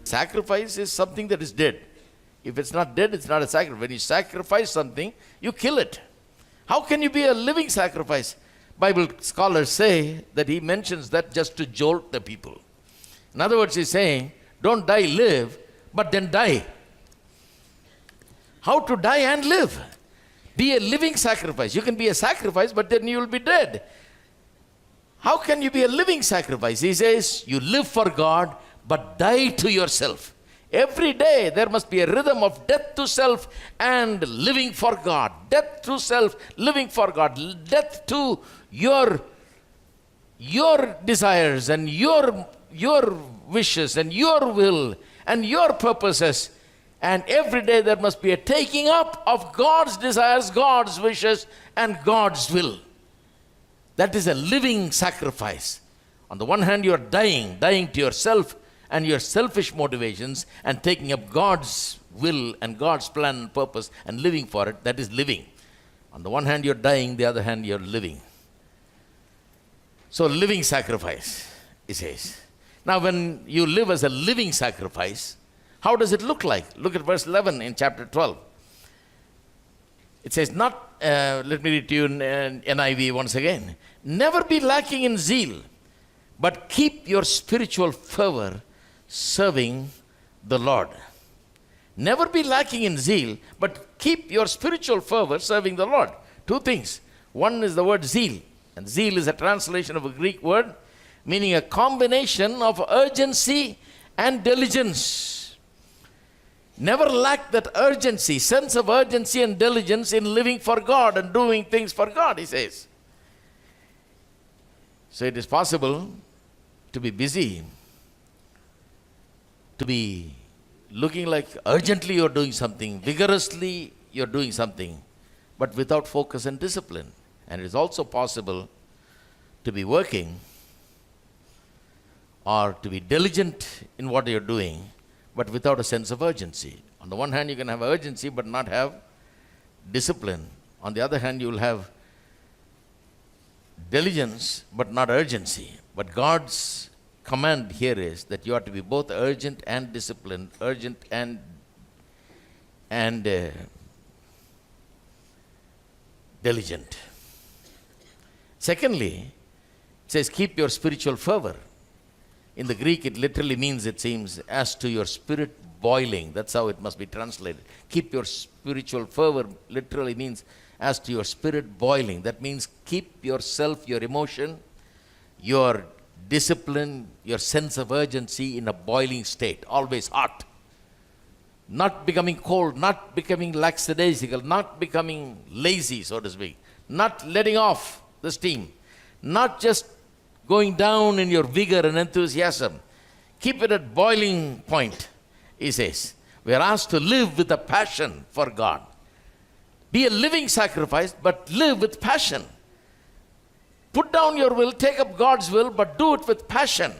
Sacrifice is something that is dead. If it's not dead, it's not a sacrifice. When you sacrifice something, you kill it. How can you be a living sacrifice? Bible scholars say that he mentions that just to jolt the people. In other words, he's saying, don't die, live, but then die. How to die and live? Be a living sacrifice. You can be a sacrifice, but then you will be dead. How can you be a living sacrifice? He says, you live for God, but die to yourself. Every day there must be a rhythm of death to self and living for God. Death to self, living for God. Death to your desires and your wishes and your will and your purposes. And every day there must be a taking up of God's desires, God's wishes, and God's will. That is a living sacrifice. On the one hand, you are dying to yourself and your selfish motivations and taking up God's will and God's plan and purpose and living for it. That is living. On the one hand, you're dying, the other hand, you're living. So, living sacrifice, he says. Now, when you live as a living sacrifice, how does it look like? Look at verse 11 in chapter 12. It says, let me read to you in NIV once again. Never be lacking in zeal, but keep your spiritual fervor serving the Lord. Never be lacking in zeal, but keep your spiritual fervor serving the Lord. Two things. One is the word zeal. And zeal is a translation of a Greek word meaning a combination of urgency and diligence. Never lack that urgency, sense of urgency and diligence in living for God and doing things for God, he says. So it is possible to be busy, to be looking like urgently you're doing something, vigorously you're doing something, but without focus and discipline. And it is also possible to be working or to be diligent in what you're doing, but without a sense of urgency. On the one hand, you can have urgency but not have discipline. On the other hand, you will have diligence but not urgency. But God's command here is that you are to be both urgent and disciplined, urgent and diligent. Secondly, it says keep your spiritual fervor. In the Greek, it literally means, it seems, as to your spirit boiling. That's how it must be translated. Keep your spiritual fervor literally means as to your spirit boiling. That means keep yourself, your emotion, your discipline, your sense of urgency in a boiling state, always hot. Not becoming cold, not becoming lackadaisical, not becoming lazy, so to speak. Not letting off the steam. Not just going down in your vigor and enthusiasm. Keep it at boiling point, he says. We are asked to live with a passion for God. Be a living sacrifice, but live with passion. Put down your will, take up God's will, but do it with passion.